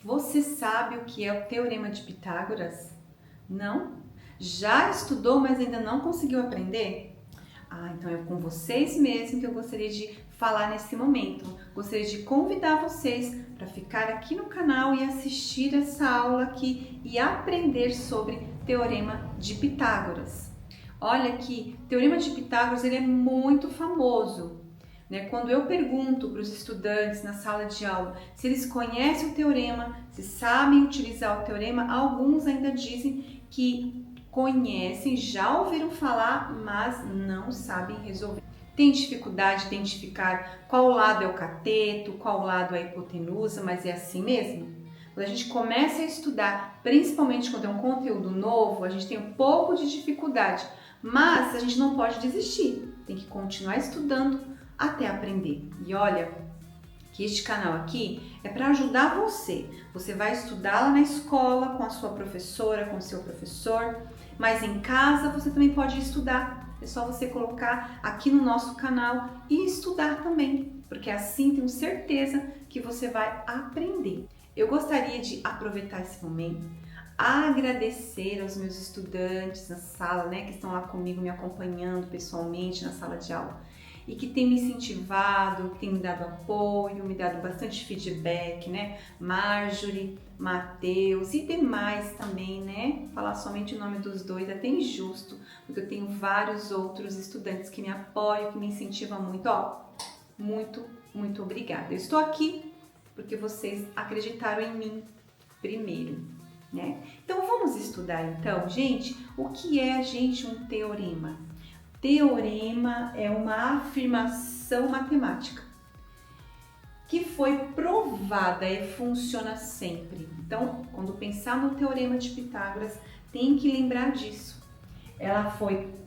Você sabe o que é o Teorema de Pitágoras? Não? Já estudou, mas ainda não conseguiu aprender? Então é com vocês mesmo que eu gostaria de falar nesse momento. Gostaria de convidar vocês para ficar aqui no canal e assistir essa aula aqui e aprender sobre Teorema de Pitágoras. Olha que Teorema de Pitágoras ele é muito famoso. Quando eu pergunto para os estudantes na sala de aula se eles conhecem o teorema, se sabem utilizar o teorema, alguns ainda dizem que conhecem, já ouviram falar, mas não sabem resolver. Tem dificuldade de identificar qual lado é o cateto, qual lado é a hipotenusa, mas é assim mesmo? Quando a gente começa a estudar, principalmente quando é um conteúdo novo, a gente tem um pouco de dificuldade, mas a gente não pode desistir, tem que continuar estudando até aprender. E olha que este canal aqui é para ajudar você. Você vai estudar lá na escola com a sua professora, com o seu professor, mas em casa você também pode estudar. É só você colocar aqui no nosso canal e estudar também, porque assim tenho certeza que você vai aprender. Eu gostaria de aproveitar esse momento, agradecer aos meus estudantes na sala, que estão lá comigo me acompanhando pessoalmente na sala de aula e que tem me incentivado, que tem me dado apoio, me dado bastante feedback, Marjorie, Matheus e demais também, Falar somente o nome dos dois é até injusto, porque eu tenho vários outros estudantes que me apoiam, que me incentivam muito, muito obrigada. Eu estou aqui porque vocês acreditaram em mim primeiro, Então vamos estudar então, gente, o que é, um teorema? Teorema é uma afirmação matemática que foi provada e funciona sempre. Então, quando pensar no Teorema de Pitágoras, tem que lembrar disso. Ela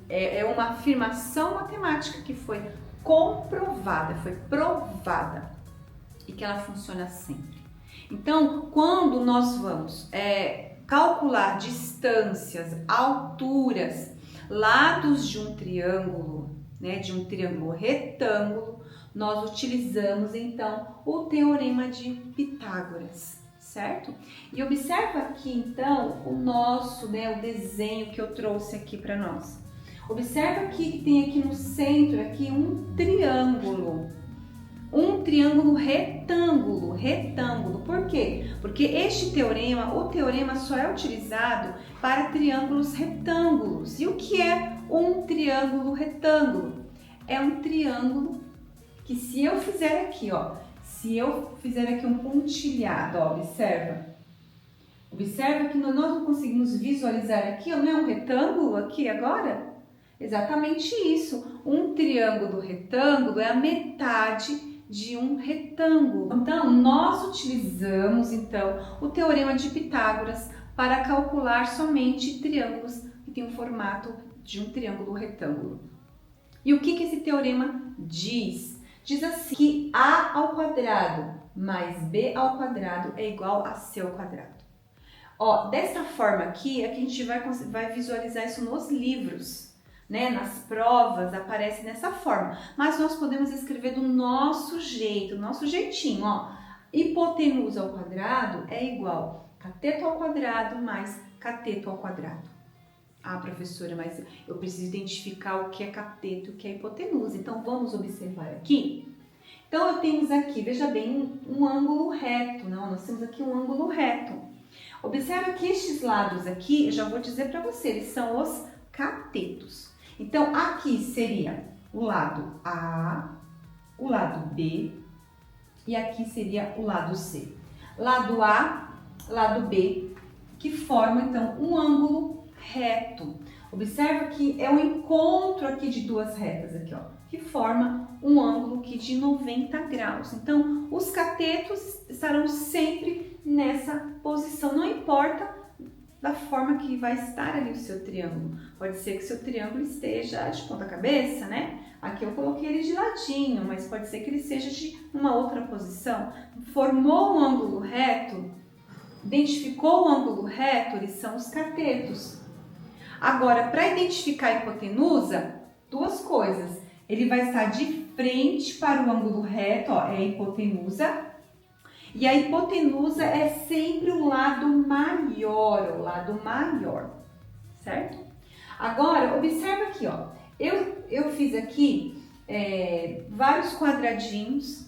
é uma afirmação matemática que foi comprovada, foi provada e que ela funciona sempre. Então, quando nós vamos calcular distâncias, alturas, lados de um triângulo, de um triângulo retângulo, nós utilizamos então o Teorema de Pitágoras, certo? E observa aqui então o nosso, o desenho que eu trouxe aqui para nós. Observa aqui que tem aqui no centro aqui um triângulo retângulo. Por quê? Porque este teorema, o teorema só é utilizado para triângulos retângulos. E o que é um triângulo retângulo? É um triângulo que se eu fizer aqui, um pontilhado, observa que nós não conseguimos visualizar aqui, não é um retângulo aqui agora? Exatamente isso. Um triângulo retângulo é a metade de um retângulo. Então, nós utilizamos o Teorema de Pitágoras para calcular somente triângulos que têm o formato de um triângulo retângulo. E o que esse teorema diz? Diz assim, que A ao quadrado mais B ao quadrado é igual a C ao quadrado. Dessa forma aqui, a gente vai visualizar isso nos livros. Nas provas aparece dessa forma, mas nós podemos escrever do nosso jeito, do nosso jeitinho, hipotenusa ao quadrado é igual cateto ao quadrado mais cateto ao quadrado. Professora, mas eu preciso identificar o que é cateto e o que é hipotenusa, então vamos observar aqui. Então, temos aqui, veja bem, um ângulo reto, nós temos aqui um ângulo reto. Observa que estes lados aqui, eu já vou dizer para você, eles são os catetos. Então, aqui seria o lado A, o lado B e aqui seria o lado C. Lado A, lado B, que forma, então, um ângulo reto. Observa que é um encontro aqui de duas retas, aqui, que forma um ângulo aqui de 90 graus. Então, os catetos estarão sempre nessa posição, não importa da forma que vai estar ali o seu triângulo. Pode ser que o seu triângulo esteja de ponta cabeça, Aqui eu coloquei ele de ladinho, mas pode ser que ele seja de uma outra posição. Formou um ângulo reto, identificou o ângulo reto, eles são os catetos. Agora, para identificar a hipotenusa, duas coisas. Ele vai estar de frente para o ângulo reto, é a hipotenusa, E a hipotenusa é sempre o lado maior, certo? Agora, observa aqui, ó. Eu fiz aqui vários quadradinhos.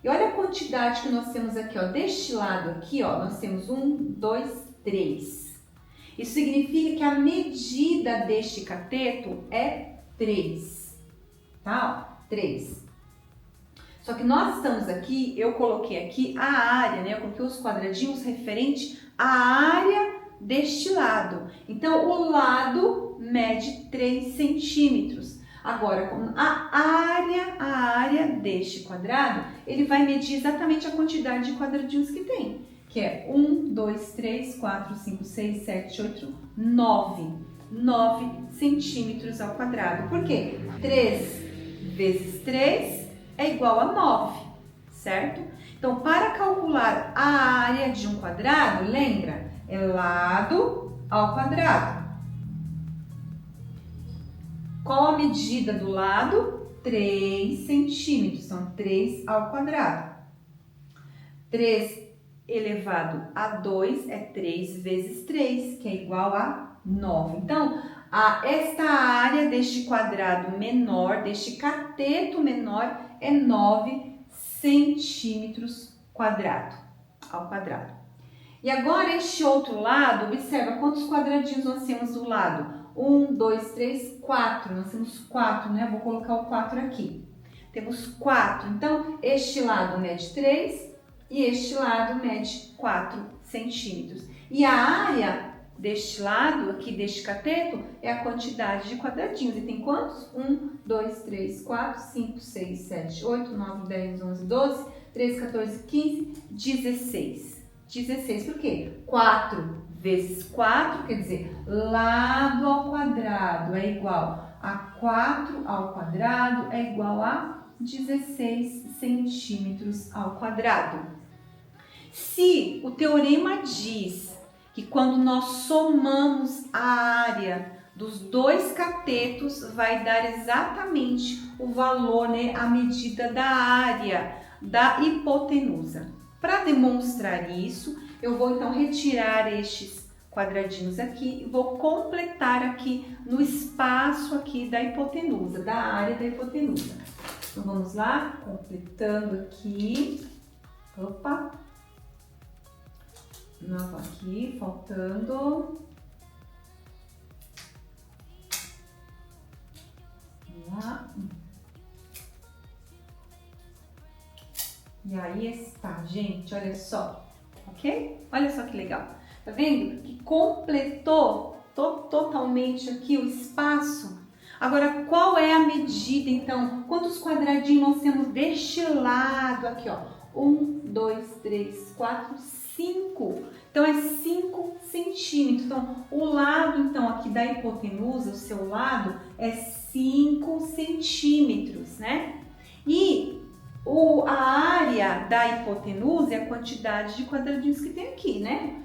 E olha a quantidade que nós temos aqui, ó. Deste lado aqui, ó, nós temos 1, 2, 3. Isso significa que a medida deste cateto é 3, tá? Ó, 3. Só que nós estamos aqui, eu coloquei aqui a área, né? Eu coloquei os quadradinhos referente à área deste lado. Então, o lado mede 3 centímetros. Agora, a área deste quadrado, ele vai medir exatamente a quantidade de quadradinhos que tem. Que é 1, 2, 3, 4, 5, 6, 7, 8, 9. 9 centímetros ao quadrado. Por quê? 3 vezes 3 é igual a 9, certo? Então, para calcular a área de um quadrado, lembra? É lado ao quadrado. Qual a medida do lado? 3 centímetros. Então, 3 ao quadrado. 3 elevado a 2 é 3 vezes 3, que é igual a 9. Então, esta área deste quadrado menor, deste cateto menor, é 9 centímetros ao quadrado. E agora, este outro lado, observa quantos quadradinhos nós temos do lado. 1, 2, 3, 4. Nós temos 4, né? Vou colocar o 4 aqui. Temos 4. Então, este lado mede 3 e este lado mede 4 centímetros. E a área deste lado aqui, deste cateto, é a quantidade de quadradinhos. E tem quantos? 1, 2, 3, 4, 5, 6, 7, 8, 9, 10, 11, 12, 13, 14, 15, 16. 16 por quê? 4 vezes 4, quer dizer, lado ao quadrado é igual a 4 ao quadrado é igual a 16 centímetros ao quadrado. Se o teorema diz que quando nós somamos a área dos dois catetos, vai dar exatamente o valor, né, a medida da área da hipotenusa. Para demonstrar isso, eu vou então retirar estes quadradinhos aqui e vou completar aqui no espaço aqui da hipotenusa, da área da hipotenusa. Então vamos lá, completando aqui. Opa! Novo aqui, faltando. Vamos lá. E aí está, gente, olha só, ok? Olha só que legal. Tá vendo? Que completou totalmente aqui o espaço. Agora, qual é a medida, então? Quantos quadradinhos nós temos deste lado aqui, ó? 1, 2, 3, 4, 5. Então, é 5 centímetros. Então, o lado, então, aqui da hipotenusa, o seu lado, é 5 centímetros, né? E a área da hipotenusa é a quantidade de quadradinhos que tem aqui, né?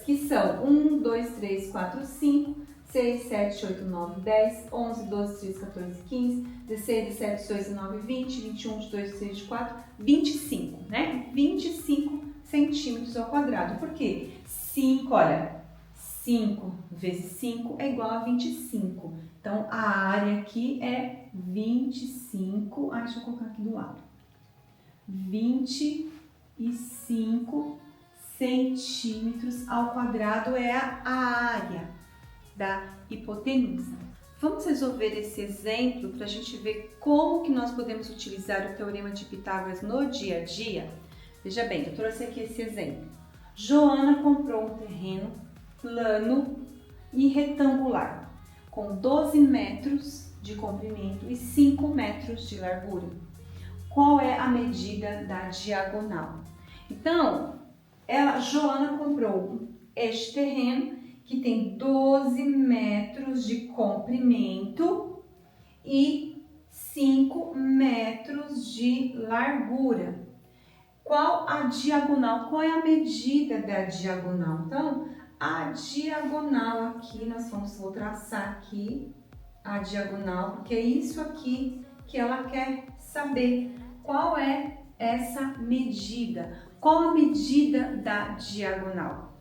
Que são 1, 2, 3, 4, 5, 6, 7, 8, 9, 10, 11, 12, 13, 14, 15, 16, 17, 18, 19, 20, 21, 22, 23, 24, 25, né? 25 centímetros ao quadrado. Por quê? 5, olha, 5 vezes 5 é igual a 25. Então, a área aqui é 25. Deixa eu colocar aqui do lado. 25 centímetros ao quadrado é a área da hipotenusa. Vamos resolver esse exemplo para a gente ver como que nós podemos utilizar o teorema de Pitágoras no dia a dia. Veja bem, eu trouxe aqui esse exemplo. Joana comprou um terreno plano e retangular, com 12 metros de comprimento e 5 metros de largura. Qual é a medida da diagonal? Então, Joana comprou este terreno que tem 12 metros de comprimento e 5 metros de largura. Qual a diagonal? Qual é a medida da diagonal? Então, a diagonal aqui, vou traçar aqui a diagonal, porque é isso aqui que ela quer saber. Qual é essa medida? Qual a medida da diagonal?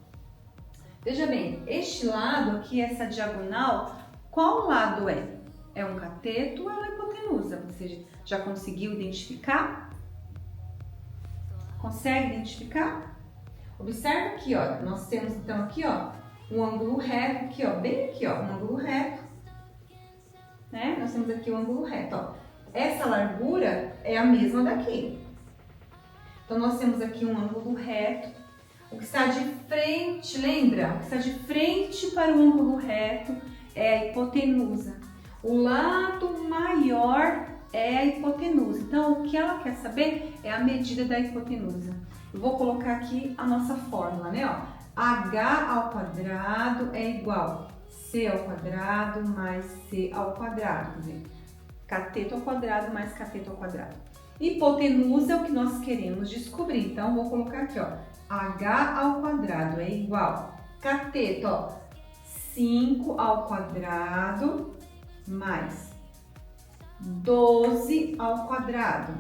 Veja bem, este lado aqui, essa diagonal, qual lado é? É um cateto ou é uma hipotenusa? Você já conseguiu identificar? Consegue identificar? Observe aqui, ó, nós temos então aqui, ó, um ângulo reto aqui, ó, bem aqui, ó, um ângulo reto, né? Nós temos aqui o ângulo reto, ó. Essa largura é a mesma daqui. Então, nós temos aqui um ângulo reto. O que está de frente, lembra? O que está de frente para o ângulo reto é a hipotenusa. O lado maior é a hipotenusa. Então, o que ela quer saber é a medida da hipotenusa. Eu vou colocar aqui a nossa fórmula, né? Ó, h ao quadrado é igual a c ao quadrado mais c ao quadrado. Quer dizer, cateto ao quadrado mais cateto ao quadrado. Hipotenusa é o que nós queremos descobrir. Então, vou colocar aqui, ó, h ao quadrado é igual a cateto, ó, 5 ao quadrado mais 12 ao quadrado.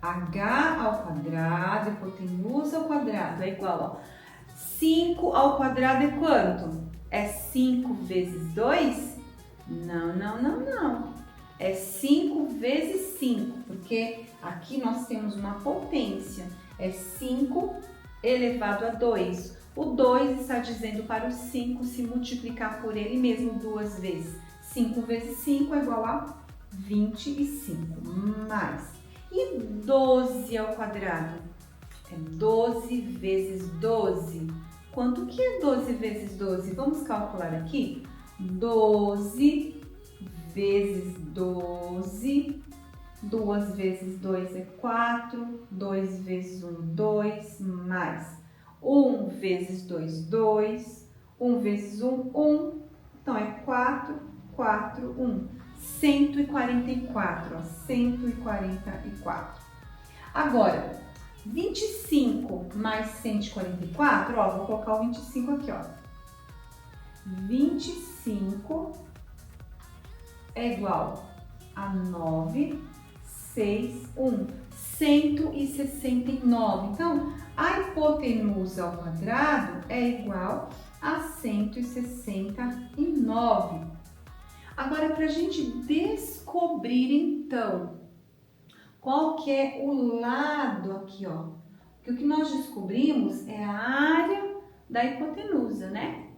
H ao quadrado, hipotenusa ao quadrado é igual a 5 ao quadrado é quanto? É 5 vezes 2? Não. É 5 vezes 5, porque aqui nós temos uma potência. É 5 elevado a 2. O 2 está dizendo para o 5 se multiplicar por ele mesmo duas vezes. 5 vezes 5 é igual a 25, mais. E 12 ao quadrado? É 12 vezes 12. Quanto que é 12 vezes 12? Vamos calcular aqui. 12 vezes 12. 2 vezes 2 é 4. 2 vezes 1, 2. Mais 1 vezes 2, 2. 1 vezes 1, 1. Então, é 4, 4, 1. 144, ó, 144. Agora, 25 mais 144, ó, vou colocar o 25 aqui, ó. 25 é igual a 9, 6, 1. 169. Então, a hipotenusa ao quadrado é igual a 169. Agora, para a gente descobrir, então, qual que é o lado aqui, ó. Porque o que nós descobrimos é a área da hipotenusa, né?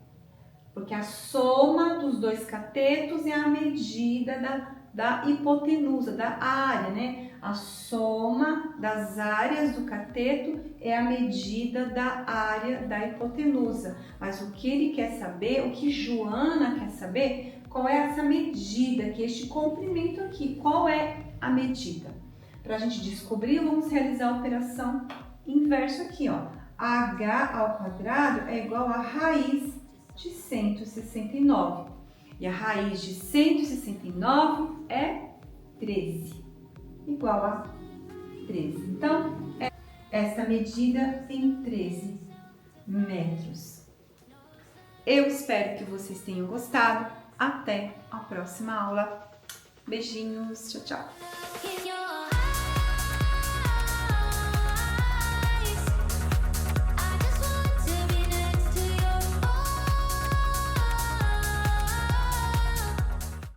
Porque a soma dos dois catetos é a medida da hipotenusa, da área, né? A soma das áreas do cateto é a medida da área da hipotenusa. Mas o que ele quer saber, o que Joana quer saber, qual é essa medida, que este comprimento aqui, qual é a medida? Para a gente descobrir, vamos realizar a operação inversa aqui, ó. H ao quadrado é igual a raiz de 169. E a raiz de 169 é 13. Igual a 13. Então, essa medida tem 13 metros. Eu espero que vocês tenham gostado. Até a próxima aula. Beijinhos. Tchau, tchau.